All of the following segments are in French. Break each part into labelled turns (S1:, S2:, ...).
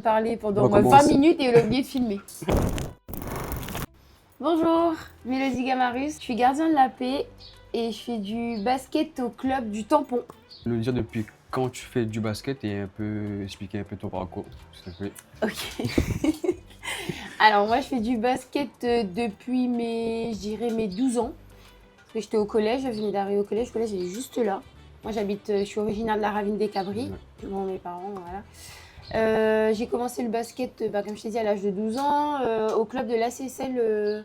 S1: Parler pendant
S2: On
S1: 20
S2: commence.
S1: minutes et il a oublié de filmer. Bonjour, Mélodie Gamarus, je suis gardien de la paix et je fais du basket au club du Tampon.
S2: Nous dire depuis quand tu fais du basket et un peu expliquer un peu ton parcours, s'il te plaît.
S1: Ok. Alors moi je fais du basket depuis je dirais mes 12 ans. Parce que j'étais au collège, je venais d'arriver au collège, le collège il est juste là. Moi je suis originaire de la Ravine des Cabris, bon, mes parents, voilà. J'ai commencé le basket, comme je t'ai dit, à l'âge de 12 ans, au club de l'ACSL,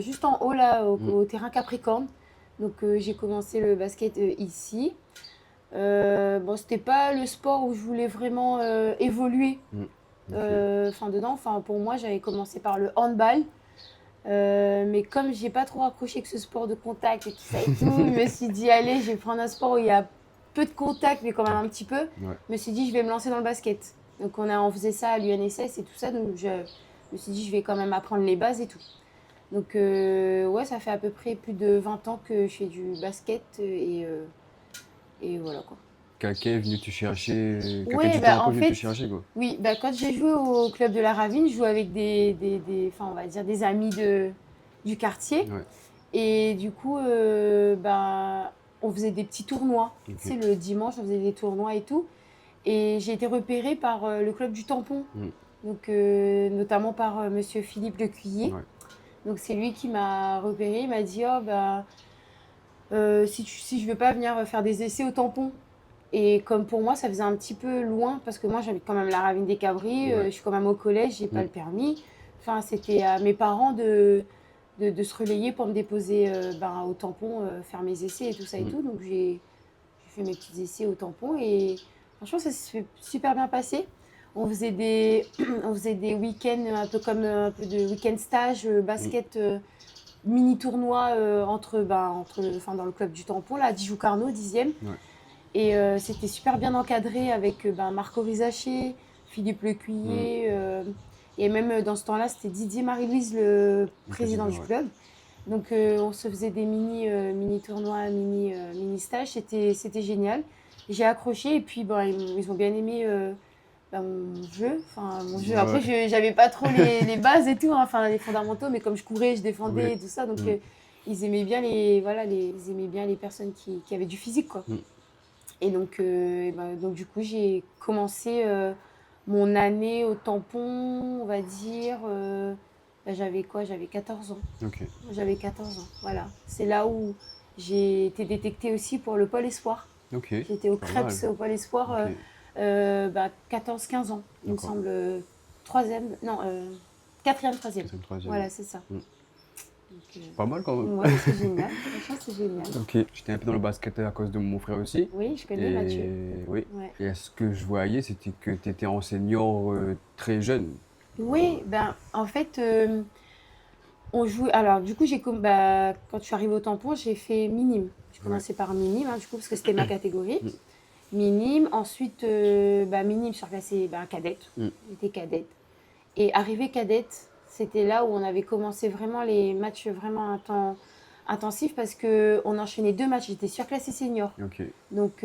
S1: juste en haut, là, au terrain Capricorne. Donc, j'ai commencé le basket ici. Bon, c'était pas le sport où je voulais vraiment évoluer dedans. Enfin, pour moi, j'avais commencé par le handball. Mais comme j'ai pas trop accroché avec ce sport de contact et tout ça et tout, je me suis dit, allez, je vais prendre un sport où il y a peu de contact, mais quand même un petit peu.
S2: Ouais.
S1: Je me suis dit, je vais me lancer dans le basket. Donc, on faisait ça à l'UNSS et tout ça. Donc, je me suis dit, je vais quand même apprendre les bases et tout. Donc, ouais, ça fait à peu près plus de 20 ans que je fais du basket et voilà quoi.
S2: Quelqu'un est venu te chercher, quelqu'un
S1: Ouais,
S2: du temps un peu
S1: en
S2: venu te
S1: fait,
S2: chercher quoi.
S1: oui, quand j'ai joué au club de la Ravine, je jouais avec on va dire des amis du quartier.
S2: Ouais.
S1: Et du coup, on faisait des petits tournois.
S2: Ok.
S1: Tu sais, le dimanche, on faisait des tournois et tout. Et j'ai été repérée par le club du Tampon, donc, notamment par monsieur Philippe Lecuyer.
S2: Ouais.
S1: Donc, c'est lui qui m'a repérée. Il m'a dit, oh, si je veux pas venir faire des essais au Tampon. Et comme pour moi, ça faisait un petit peu loin, parce que moi, j'habite quand même la Ravine des Cabris,
S2: Ouais.
S1: je suis quand même au collège, j'ai pas le permis. Enfin, c'était à mes parents de se relayer pour me déposer au Tampon, faire mes essais et tout ça et tout. Donc, j'ai fait mes petits essais au Tampon et franchement, ça s'est super bien passé. On faisait on faisait des week-ends, un peu comme un peu de week-end stage basket, mini tournoi dans le club du Tampon, là, à Dijoux-Carnot, 10e.
S2: Ouais.
S1: Et c'était super bien encadré avec Marco Rizaché, Philippe Lecuyer. Et même dans ce temps-là, c'était Didier Marie-Louise, le président du
S2: Ouais.
S1: club. Donc on se faisait des mini tournois, mini stages. C'était génial. J'ai accroché et puis ils ont bien aimé mon jeu. Enfin, mon jeu. Après,
S2: Ouais.
S1: j'avais pas trop les bases et tout, hein, enfin les fondamentaux, mais comme je courais, je défendais
S2: Ouais.
S1: et tout ça. Donc ils aimaient bien ils aimaient bien les personnes qui avaient du physique, quoi. Et donc du coup, j'ai commencé mon année au tampon, on va dire. J'avais quoi? J'avais 14 ans.
S2: Ok.
S1: J'avais 14 ans, voilà. C'est là où j'ai été détectée aussi pour le pôle espoir.
S2: Ok.
S1: J'étais au
S2: Pas
S1: CREPS,
S2: mal.
S1: au pôle espoir,
S2: Ok.
S1: 14-15 ans, il me
S2: D'accord.
S1: semble. Troisième, non, quatrième, troisième.
S2: Deuxième, troisième.
S1: Voilà, c'est ça.
S2: Mm.
S1: Donc,
S2: Pas mal quand même.
S1: ouais, c'est génial. Franchement, c'est génial.
S2: Ok. J'étais un peu dans le basket à cause de mon frère aussi.
S1: Oui, je connais Mathieu.
S2: Oui.
S1: Ouais.
S2: Et ce que je voyais, c'était que tu étais en senior très jeune.
S1: Oui, en fait, on joue. Alors, du coup, quand je suis arrivée au tampon, j'ai fait minime. J'ai commencé par minime, hein, du coup, parce que c'était ma catégorie. Minime. Ensuite, minime, je suis repassée cadette. J'étais cadette. Et arrivée cadette, c'était là où on avait commencé vraiment les matchs vraiment intensifs parce qu'on enchaînait 2 matchs. J'étais surclassée senior.
S2: Ok.
S1: Donc,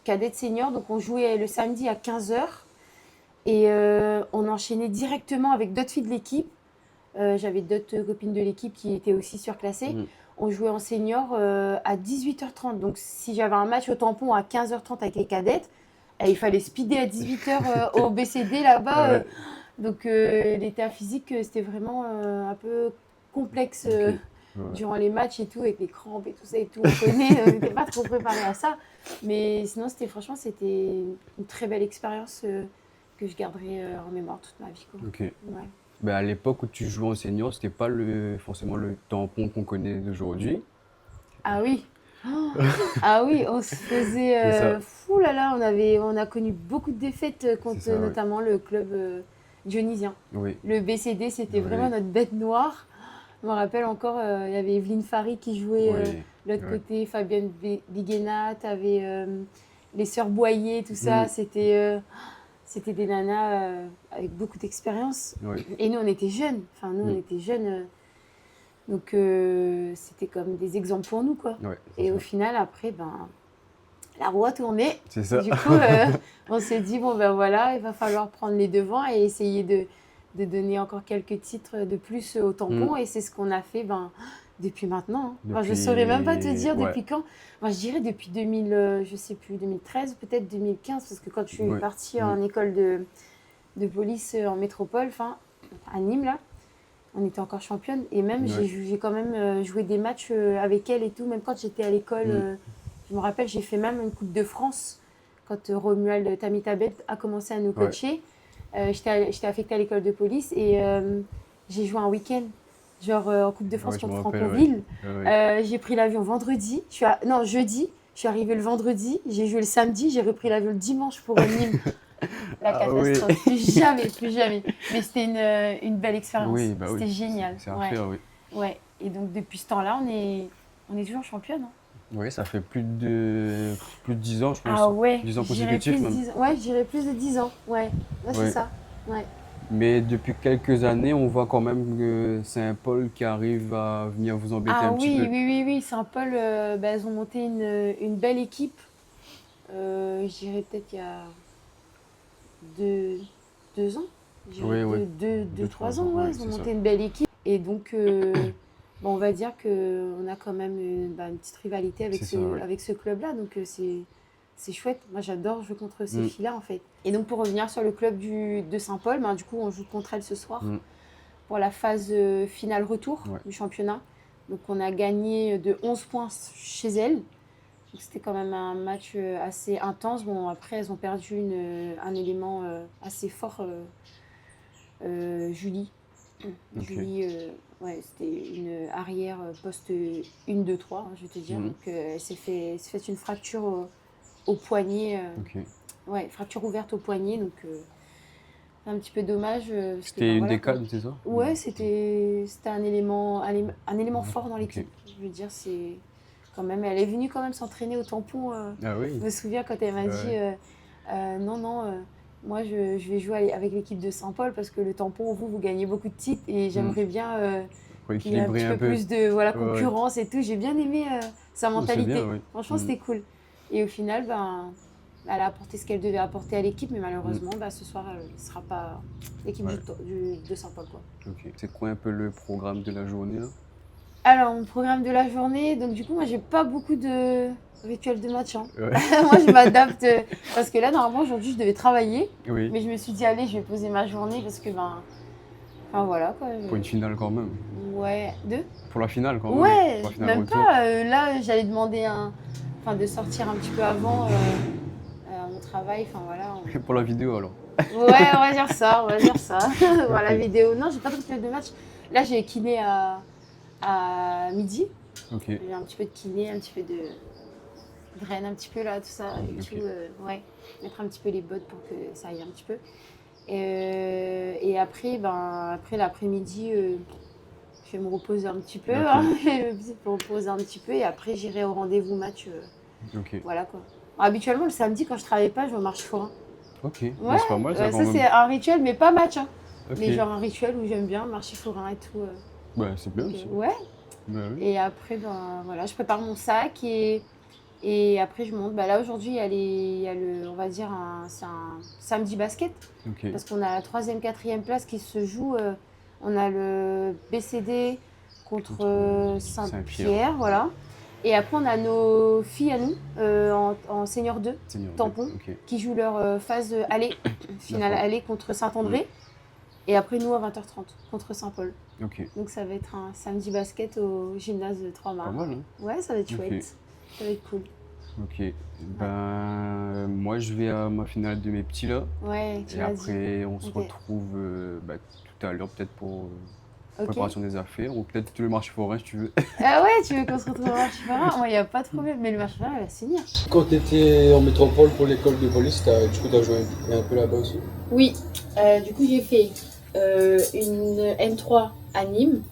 S1: cadette senior. Donc, on jouait le samedi à 15h. Et on enchaînait directement avec d'autres filles de l'équipe. J'avais d'autres copines de l'équipe qui étaient aussi surclassées. On jouait en senior à 18h30. Donc, si j'avais un match au tampon à 15h30 avec les cadettes, il fallait speeder à 18h au BCD là-bas.
S2: Ouais.
S1: Donc, l'état physique, c'était vraiment un peu complexe
S2: Ok. Ouais.
S1: durant les matchs et tout, avec les crampes et tout ça et tout. On connaît, on n'était pas trop préparé à ça. Mais sinon, franchement, c'était une très belle expérience que je garderai en mémoire toute ma vie, quoi.
S2: Ok.
S1: Ouais.
S2: Ben, à l'époque où tu jouais en senior, c'était pas forcément le tampon qu'on connaît d'aujourd'hui.
S1: Ah oui. Oh, ah oui, on se faisait.
S2: C'est ça.
S1: Fou là là, on a connu beaucoup de défaites contre
S2: C'est ça, ouais.
S1: notamment le club dionysien.
S2: Oui.
S1: Le BCD, c'était
S2: Oui.
S1: vraiment notre bête noire. Je me rappelle encore, il y avait Evelyne Fary qui jouait
S2: Oui.
S1: de l'autre
S2: Ouais.
S1: côté, Fabienne Biguena, tu avais les sœurs Boyer, tout ça. C'était des nanas avec beaucoup d'expérience.
S2: Oui.
S1: Et nous, on était jeunes. Enfin, nous, on était jeunes. Donc, c'était comme des exemples pour nous, quoi.
S2: Ouais, c'est
S1: Et
S2: ça.
S1: au final, après, la roue a tourné.
S2: C'est ça.
S1: Du coup, on s'est dit, bon ben voilà, il va falloir prendre les devants et essayer de donner encore quelques titres de plus au tampon. Et c'est ce qu'on a fait depuis maintenant. Hein. Enfin, je ne saurais même pas te dire
S2: Ouais.
S1: depuis quand. Moi, je dirais depuis 2000, je sais plus, 2013, peut-être 2015, parce que quand je suis
S2: Ouais.
S1: partie en école de police en métropole, enfin, à Nîmes, là, on était encore championne. Et même,
S2: Ouais.
S1: j'ai quand même joué des matchs avec elle et tout, même quand j'étais à l'école. Je me rappelle, j'ai fait même une Coupe de France quand Romuald Tamitabet a commencé à nous
S2: Ouais.
S1: coacher. J'étais affectée à l'école de police et j'ai joué un week-end, genre en Coupe de France
S2: Ouais, je me
S1: contre
S2: rappelle,
S1: Franconville.
S2: ouais.
S1: J'ai pris l'avion vendredi, non, jeudi, je suis arrivée le vendredi, j'ai joué le samedi, j'ai repris l'avion le dimanche pour Nîmes. La
S2: Ah oui.
S1: catastrophe, plus jamais, plus jamais. Mais c'était une belle expérience,
S2: Oui, bah oui.
S1: c'était génial.
S2: C'est à
S1: Ouais.
S2: faire, oui.
S1: Ouais. Et donc depuis ce temps-là, on est toujours championne. Hein.
S2: Oui, ça fait plus de 10 ans, je pense.
S1: Ah ouais,
S2: 10 ans
S1: je dirais
S2: consécutifs
S1: plus
S2: même.
S1: 10 ans. Ouais, je dirais plus de 10 ans. Ouais, c'est
S2: Ouais.
S1: ça. Ouais.
S2: Mais depuis quelques années, on voit quand même que Saint-Paul qui arrive à venir vous embêter
S1: Ah
S2: un petit peu.
S1: oui. Saint-Paul, elles ont monté une belle équipe. Je dirais peut-être il y a 2 ans. Je dirais
S2: Oui.
S1: 2-3 ans, ouais,
S2: ouais,
S1: ils ont
S2: c'est ça.
S1: monté une belle équipe. Et donc, on va dire qu'on a quand même une petite rivalité avec
S2: C'est ça, ouais.
S1: avec ce club-là. Donc, c'est chouette. Moi, j'adore jouer contre ces
S2: Mm.
S1: filles-là, en fait. Et donc, pour revenir sur le club de Saint-Paul, du coup, on joue contre elles ce soir
S2: Mm.
S1: pour la phase finale retour
S2: Ouais.
S1: du championnat. Donc, on a gagné de 11 points chez elles. Donc, c'était quand même un match assez intense. Bon, après, elles ont perdu un élément assez fort, Julie.
S2: Ok.
S1: Julie, ouais, c'était une arrière poste 1, 2, 3, hein, je vais te dire.
S2: Mhm.
S1: Donc, elle s'est fait une fracture au poignet.
S2: Ok.
S1: Ouais, fracture ouverte au poignet. Donc, c'est un petit peu dommage. Parce que,
S2: C'était une
S1: voilà, quoi.
S2: décade, c'est ça?
S1: Ouais, c'était un élément fort dans
S2: Ok.
S1: l'équipe. Je veux dire, c'est quand même. Elle est venue quand même s'entraîner au tampon.
S2: Ah oui.
S1: Je me souviens quand elle m'a
S2: Ouais.
S1: dit non, moi je vais jouer avec l'équipe de Saint-Paul parce que le tampon, vous gagnez beaucoup de titres et j'aimerais bien
S2: Pour
S1: qu'il y ait un
S2: équilibrer
S1: petit
S2: un
S1: peu
S2: peu.
S1: plus de
S2: Ouais.
S1: concurrence et tout. J'ai bien aimé sa
S2: Oh, c'est
S1: mentalité.
S2: bien, oui.
S1: Franchement, c'était cool. Et au final, elle a apporté ce qu'elle devait apporter à l'équipe, mais malheureusement, ce soir, elle ne sera pas l'équipe
S2: Ouais.
S1: de Saint-Paul, quoi.
S2: Ok. C'est quoi un peu le programme de la journée là?
S1: Alors, mon programme de la journée, donc du coup, moi, j'ai pas beaucoup de rituels de match. Hein.
S2: Ouais.
S1: Moi, je m'adapte parce que là, normalement, aujourd'hui, je devais travailler,
S2: Oui.
S1: mais je me suis dit, allez, je vais poser ma journée parce que, enfin voilà, quoi.
S2: Pour une finale quand même.
S1: Ouais,
S2: Pour la finale quand même.
S1: Ouais,
S2: Pour la finale
S1: même
S2: retour.
S1: pas. Là, j'allais demander de sortir un petit peu avant à mon travail, enfin voilà.
S2: Pour la vidéo alors.
S1: Ouais, on va dire ça. Voilà,
S2: Ok.
S1: vidéo. Non, j'ai pas de rituel de match. Là, j'ai kiné à midi.
S2: Ok.
S1: J'ai un petit peu de kiné, un petit peu de graines, un petit peu là, tout ça. Et
S2: Ok.
S1: tout, ouais, mettre un petit peu les bottes pour que ça aille un petit peu. Et après, après l'après-midi, je vais me reposer un petit peu.
S2: Ok.
S1: Hein, je vais me reposer un petit peu et après, j'irai au rendez-vous match.
S2: Ok.
S1: Voilà quoi. Habituellement, le samedi, quand je travaille pas, je vais au marché forain.
S2: Ok.
S1: Ouais,
S2: Mais c'est pas mal ça quand
S1: ça
S2: même.
S1: c'est un rituel, mais pas match. Hein.
S2: Ok.
S1: Mais genre un rituel où j'aime bien, marché forain et tout.
S2: Ouais, c'est bien
S1: Donc,
S2: aussi.
S1: ouais.
S2: Bah oui.
S1: Et après, voilà, je prépare mon sac et après je monte. Là aujourd'hui, il y a le, on va dire, c'est un samedi basket.
S2: Ok.
S1: Parce qu'on a la 3e, 4e place qui se joue. On a le BCD contre Saint-Pierre, voilà. Et après, on a nos filles à nous, en senior 2,
S2: Senior,
S1: tampon,
S2: ok.
S1: qui jouent leur phase aller, finale
S2: D'accord.
S1: aller contre Saint-André. Et après, nous, à 20h30, contre Saint-Paul.
S2: Ok.
S1: Donc, ça va être un samedi basket au gymnase de
S2: Pas
S1: Trois-Mars.
S2: mal, hein?
S1: Ouais, ça va être
S2: Ok.
S1: chouette. Ça va être cool.
S2: Ok. Ben, moi, je vais à ma finale de mes petits là.
S1: Ouais, tu
S2: Et
S1: m'as dit.
S2: après, on se
S1: Ok.
S2: retrouve tout à l'heure, peut-être pour
S1: Ok.
S2: préparation des affaires, ou peut-être le marché forain si tu veux.
S1: Ah ouais, tu veux qu'on se retrouve au marché forain? Moi, il n'y a pas de problème. Mais le marché forain, elle va finir.
S3: Quand tu étais en métropole pour l'école de police, du coup, tu as joué un peu là-bas aussi?
S1: Oui, du coup j'ai fait une N3 à Nîmes.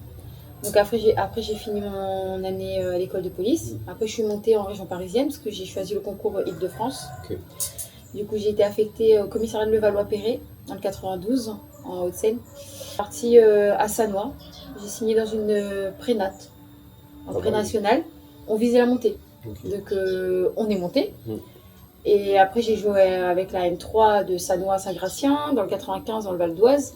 S1: Donc après j'ai fini mon année à l'école de police. Après je suis montée en région parisienne parce que j'ai choisi le concours Île-de-France.
S3: Ok.
S1: Du coup j'ai été affectée au commissariat de Levallois-Perret dans le 92 en Haute-Seine. Je suis partie à Sannois. J'ai signé dans une prénat, en
S3: Ah,
S1: pré-nationale. On visait la montée.
S3: Ok.
S1: Donc on est monté. Et après, j'ai joué avec la N3 de Sannois à Saint-Gratien, dans le 95, dans le Val d'Oise.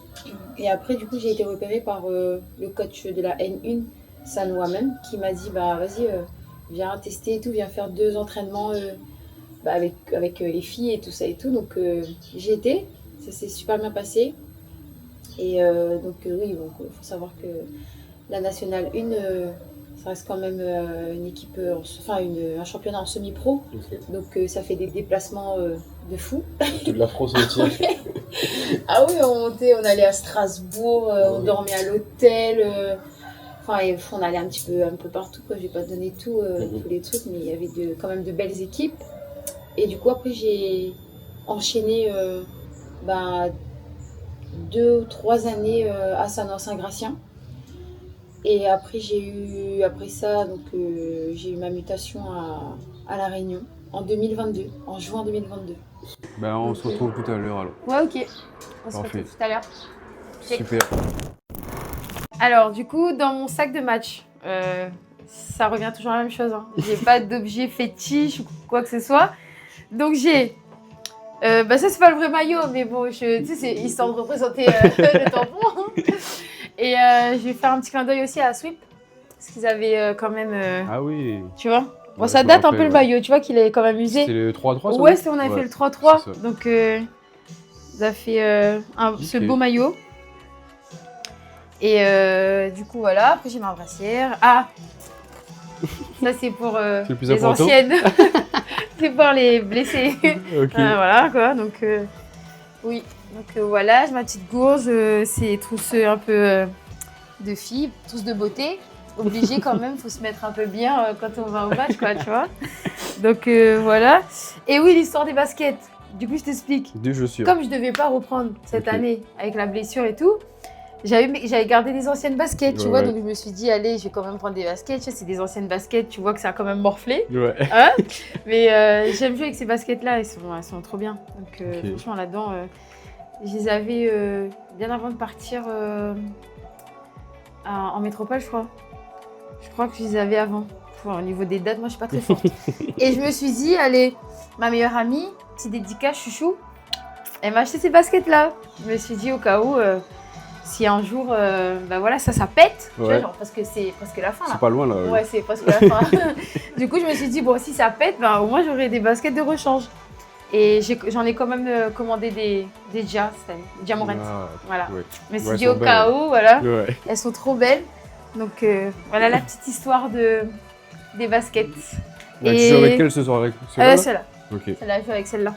S1: Et après, du coup, j'ai été repérée par le coach de la N1, Sannois même, qui m'a dit, bah vas-y, viens tester et tout, viens faire 2 entraînements avec les filles et tout ça et tout. Donc, j'y étais, ça s'est super bien passé. Et oui, donc faut savoir que la Nationale 1, ça reste quand même une équipe, un championnat en semi-pro.
S3: Ok.
S1: Donc ça fait des déplacements de fou.
S3: Toute la France entière.
S1: Ah oui, on allait à Strasbourg, on
S3: oui.
S1: dormait à l'hôtel. On allait un peu partout, quoi. Je vais pas te donner tous les trucs, mais il y avait quand même de belles équipes. Et du coup, après, j'ai enchaîné 2 ou 3 années à Saint-Gratien. Et après, j'ai eu ma mutation à La Réunion en 2022, en juin 2022.
S2: Ben, on se retrouve tout à l'heure alors.
S1: Ouais, ok. On se
S2: Parfait.
S1: retrouve tout à l'heure. Check.
S2: Super.
S1: Alors, du coup, dans mon sac de match, ça revient toujours à la même chose. Hein. J'ai pas d'objet fétiche ou quoi que ce soit. Donc, j'ai. Ça, c'est pas le vrai maillot, mais bon, tu sais, c'est histoire de représenter le tampon. Hein. Et je vais faire un petit clin d'œil aussi à Sweep. Parce qu'ils avaient quand même.
S2: Ah oui.
S1: Tu vois? Bon,
S2: Ouais,
S1: ça
S2: je me
S1: date un
S2: rappelle,
S1: peu le
S2: ouais.
S1: maillot, tu vois qu'il est quand même usé.
S2: C'est le 3-3 ça?
S1: Ouais, on a fait le 3-3.
S2: c'est ça.
S1: Donc, ça a fait ce
S2: Ok.
S1: beau maillot. Et du coup, voilà. Après, j'ai ma brassière. Ah! Ça, c'est pour
S2: C'est le plus
S1: les
S2: important.
S1: anciennes. C'est pour les blessés.
S2: Ok.
S1: Voilà, quoi. Donc, oui. Donc, voilà, j'ai ma petite gourde. C'est trousse un peu de filles, trousse de beauté. Obligé quand même, faut se mettre un peu bien quand on va au match, quoi, tu vois. Donc, voilà. Et oui, l'histoire des baskets. Du coup, je t'explique.
S2: Des chaussures.
S1: Comme je devais pas reprendre cette
S2: Ok.
S1: année avec la blessure et tout, j'avais gardé des anciennes baskets, tu
S2: Ouais,
S1: vois.
S2: ouais.
S1: Donc, je me suis dit, allez, je vais quand même prendre des baskets. Tu sais, c'est des anciennes baskets, tu vois que ça a quand même morflé.
S2: Ouais.
S1: Hein, mais j'aime jouer avec ces baskets-là, elles sont trop bien. Donc,
S2: Ok.
S1: franchement, là-dedans, je les avais bien avant de partir en métropole, je crois. Je crois que je les avais avant. Au niveau des dates, moi, je suis pas très forte. Et je me suis dit, allez, ma meilleure amie, petite dédicace, chouchou, elle m'a acheté ces baskets-là. Je me suis dit, au cas où, si un jour, voilà, ça pète, tu vois,
S2: Ouais.
S1: genre, parce que c'est presque la fin, là.
S2: C'est pas loin là.
S1: Ouais, c'est presque la fin. Du coup, je me suis dit, bon, si ça pète, au moins j'aurai des baskets de rechange. Et j'en ai quand même commandé des Dia, Diamorent.
S2: Ah,
S1: Voilà.
S2: ouais.
S1: Je me suis
S2: Ouais,
S1: dit,
S2: elles
S1: au
S2: sont
S1: cas
S2: belles.
S1: où, voilà,
S2: Ouais.
S1: elles sont trop belles. Donc, voilà la petite histoire des baskets.
S2: Bah,
S1: Et-
S2: tu joues avec quelle ce soir? Avec celle-là?
S1: Celle-là.
S2: Ok.
S1: Celle-là, je joue avec celle-là.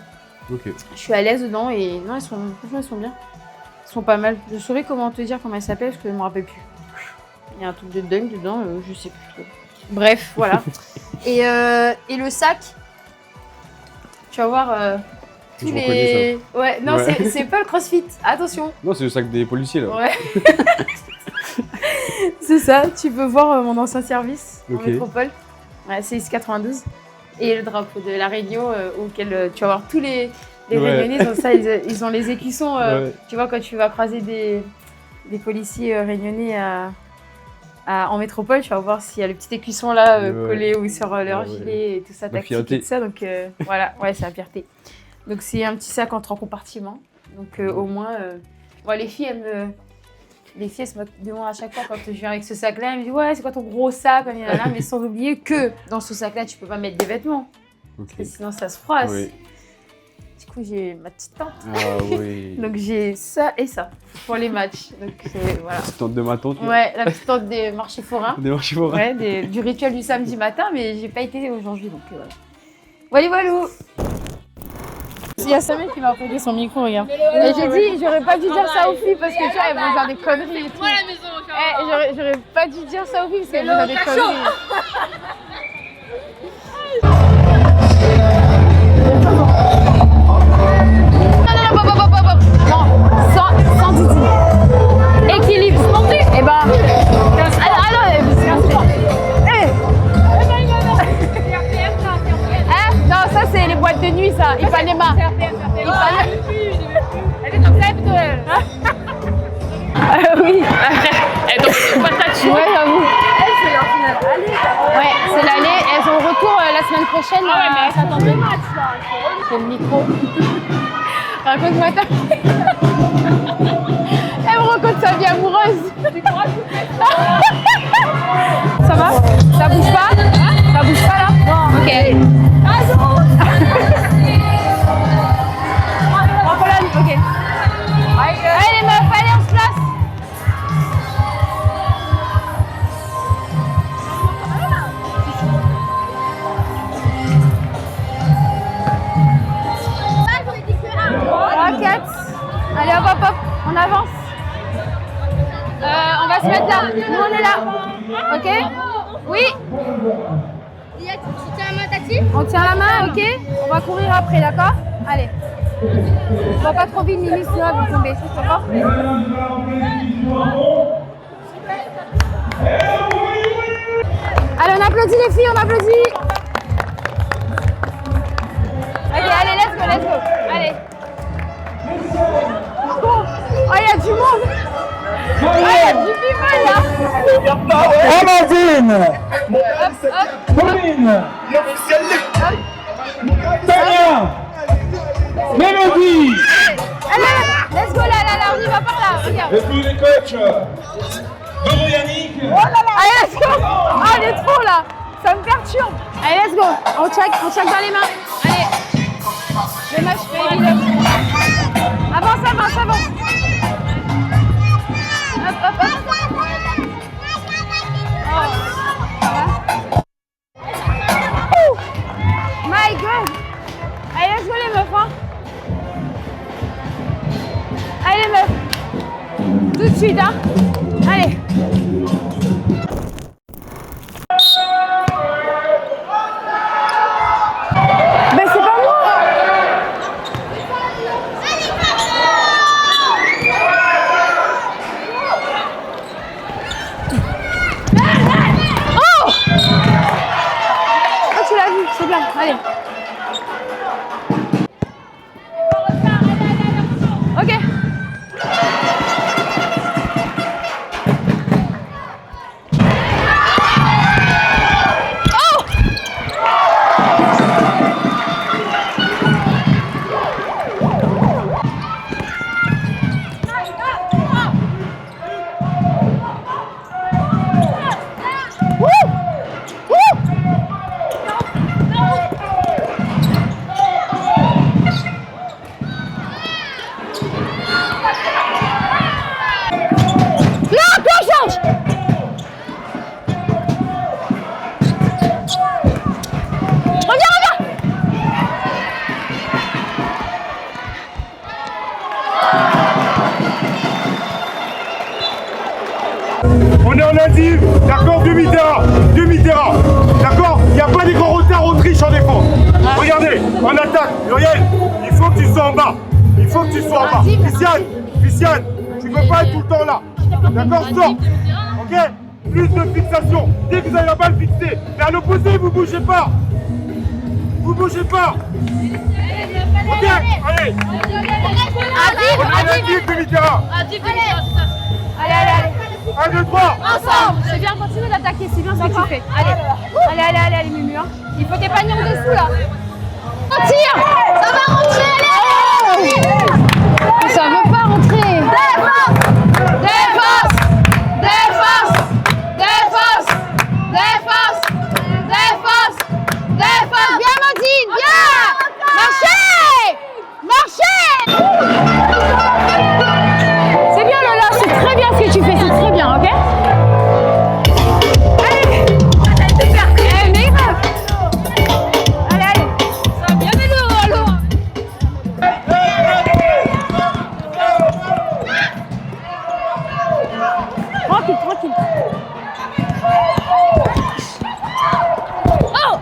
S2: Ok.
S1: Je suis à l'aise dedans et non, franchement, elles sont bien. Elles sont pas mal. Je saurais comment te dire comment elles s'appellent parce que je me rappelle plus. Il y a un truc de dunk dedans, je sais plus trop. Bref, voilà. et le sac, tu vas voir tous
S2: Je
S1: les. Ouais, non,
S2: Ouais.
S1: c'est pas le CrossFit. Attention.
S2: Non, c'est le sac des policiers là.
S1: Ouais. C'est ça. Tu peux voir mon ancien service en
S2: Ok.
S1: métropole. Ouais, c'est 92 et le drapeau de la Réunion auquel tu vas voir tous les
S2: Ouais.
S1: Réunionnais, ils ont ça, ils ont les écussons.
S2: Ouais.
S1: Tu vois, quand tu vas croiser des policiers réunionnais en métropole, tu vas voir s'il y a le petit écusson là
S2: Ouais.
S1: collé ou sur leur
S2: Ouais.
S1: gilet et tout ça,
S2: La
S1: tactique
S2: fierté.
S1: et tout ça. Donc voilà, ouais, c'est la fierté. Donc c'est un petit sac en 3 compartiments. Donc au moins, bon, les filles, elles se moquent de moi à chaque fois quand je viens avec ce sac-là. Elles me disent, ouais, c'est quoi ton gros sac? Mais sans oublier que dans ce sac-là, tu peux pas mettre des vêtements.
S2: Ok.
S1: Parce que sinon, ça se froisse.
S2: Oui.
S1: Du coup, j'ai ma petite tente.
S2: Ah oui.
S1: Donc j'ai ça et ça pour les matchs. Donc voilà.
S2: Petite tente de ma tante. là.
S1: Ouais, la petite tente des marchés forains.
S2: Des marchés forains.
S1: Ouais, du rituel du samedi matin, mais j'ai pas été aujourd'hui, donc voilà. Voilà. Il y a Samuel qui m'a posé son micro, regarde. Et j'ai dit, j'aurais pas dû dire ça aux filles parce que tu vois, elles vont dire des conneries et tout. J'aurais pas dû dire ça aux filles parce qu'elles vont dire des conneries. Non, sans Didi. Équilibre. Et ben. Non, ça c'est les boîtes de nuit, ça. Ipanema. Oui. Ouais, j'avoue. Ouais, c'est chaîne.
S4: Ah ouais, mais elle s'attend au match là.
S1: C'est le micro. Raconte-moi ta Elle me raconte sa vie amoureuse. Ça va? Ça bouge pas? Ça bouge pas là? Non. Ok, allez. Ok. Allez les meufs, allez on se place. Raquette. Allez hop hop hop, on avance. On va se mettre là. Nous on est là. Ok? Oui.
S4: Tu tiens la main, Tati?
S1: On tient la main, ok? On va courir après, d'accord? Allez. On va pas trop vite, Mimi, sinon elle va tomber. D'accord? Allez, on applaudit les filles, on applaudit. Ok, allez, let's go. Allez. Oh, il y a du monde. Oh, il y a du people là.
S5: Amandine,
S1: Hop, hop.
S5: Pauline, Tania, Mélodie.
S1: Allez, let's go là, on y va par là. Regarde.
S5: Et puis les coachs, Doro Yannick.
S1: Allez, let's go. Ah, on est trop là. Ça me perturbe. Allez, let's go. On check dans les mains. Allez. Le match fait évidemment. Avance. Hop. Oh, ça va? Oh, my God. Allez, let's go les meufs. Hein. Allez les meufs. Tout de suite, hein. Allez. Ben c'est pas moi. Oh! Ah tu l'as vu, c'est bien. Allez. Ok.
S5: On est en Asie, d'accord, demi-terrain, d'accord. Il n'y a pas des grands retards, on triche en défense. Regardez, en attaque, Muriel, il faut que tu sois en bas. Christiane, tu ne peux pas être tout le temps là. D'accord, sors. Ok. Plus de fixation. Dès que vous avez la balle fixée, mais à l'opposé, vous bougez pas. Ok, allez. On est en Asie, demi-terrain.
S1: Allez.
S5: 1, 2, 3.
S1: Ensemble. C'est bien, continue d'attaquer, c'est bien ce que tu fais. Allez, Mumu. Hein. Il faut tes paniers en dessous là. On tire. Ça va rentrer, allez. Ça veut pas rentrer. Défense. Bien, Mandine, bien. Marchez. C'est bien, Lola, c'est très bien ce que tu fais, c'est très bien, ok? Allez, mais grave. Allez. Ça va bien, allô. Tranquille. Oh!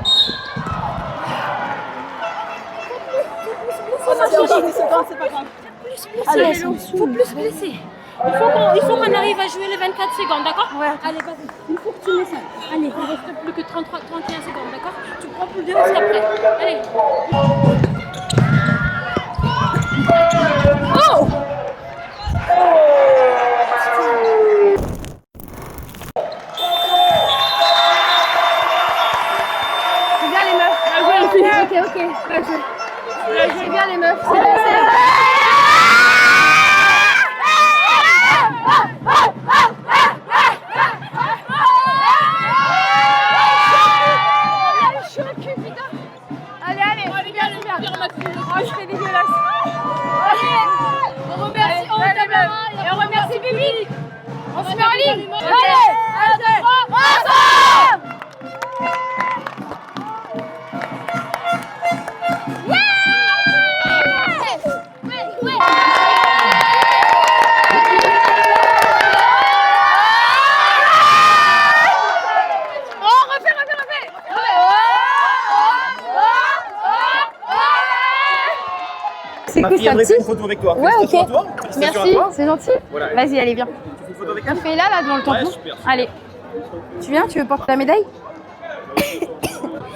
S4: C'est pas grave. Faut plus blesser. Il faut qu'on arrive à jouer les 24 secondes, d'accord?
S1: Ouais.
S4: Allez, vas-y. Il faut que tu mets ça. Allez, il reste plus que 31 secondes, d'accord? Tu prends plus de risques après. Allez.
S1: Oh! C'est bien les meufs.
S4: allez vite.
S1: On se met en ligne.
S4: Allez, 1, 2, 3, ensemble.
S1: C'est
S6: Ma
S1: cool
S6: fille
S1: sa
S6: aimerait faire une
S1: petite.
S6: photo avec toi.
S1: Ouais,
S6: Félicitations
S1: ok.
S6: à toi. Félicitations
S1: Merci,
S6: à toi.
S1: c'est gentil.
S6: Voilà.
S1: Vas-y, allez, viens.
S6: Tu fais une photo avec
S1: On
S6: elle.
S1: fait là, devant le tampon.
S6: Ouais, super.
S1: Allez. Tu viens, tu veux porter la médaille?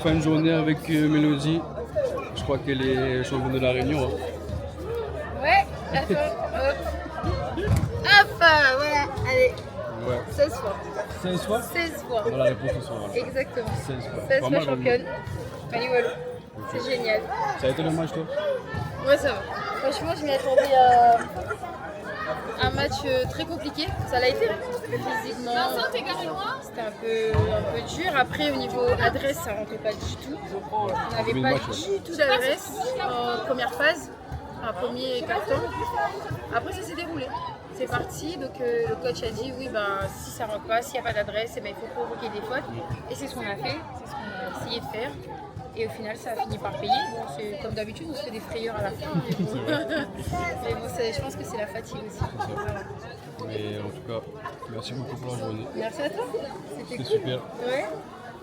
S3: Fin de journée avec Mélodie. Je crois qu'elle est championne de la Réunion. Hein.
S1: Ouais, d'accord. Hop, voilà, allez.
S3: Ouais.
S1: 16 fois.
S3: 16 fois
S1: 16 fois.
S3: Dans la réponse ce soir. Voilà.
S1: Exactement.
S3: 16 fois.
S1: 16
S3: Pas
S1: fois
S3: mal,
S1: championne. Allez, voilà. C'est génial.
S3: Ça a été le match, toi?
S1: Ouais, ça va. Franchement, je m'y attendais à un match très compliqué. Ça l'a été. Physiquement, c'était un peu dur. Après, au niveau adresse, ça rentrait pas du tout. On n'avait
S3: Combien de
S1: pas
S3: matchs,
S1: du tout d'adresse en première phase, un premier carton. Après, ça s'est déroulé. C'est parti, donc le coach a dit oui, ben, si ça rentre pas, s'il n'y a pas d'adresse, eh ben, il faut provoquer des fautes. Et c'est ce qu'on a fait, c'est ce qu'on a essayé de faire. Et au final, ça a fini par payer. Bon, c'est comme d'habitude, on se fait des frayeurs à la fin. Mais bon, mais bon, je pense que c'est la fatigue aussi. Voilà.
S3: Mais en tout cas, merci beaucoup pour la journée.
S1: Merci à toi, c'était
S3: C'était
S1: cool.
S3: super.
S1: Ouais.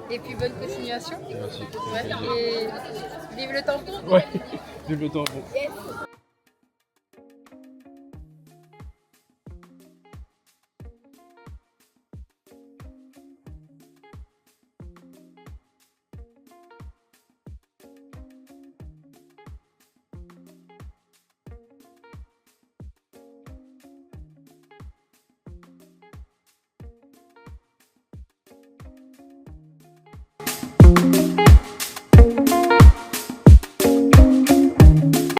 S1: Et puis bonne continuation.
S3: Merci.
S1: Ouais. Et vive le tampon.
S3: Ouais, vive le temps. Bon.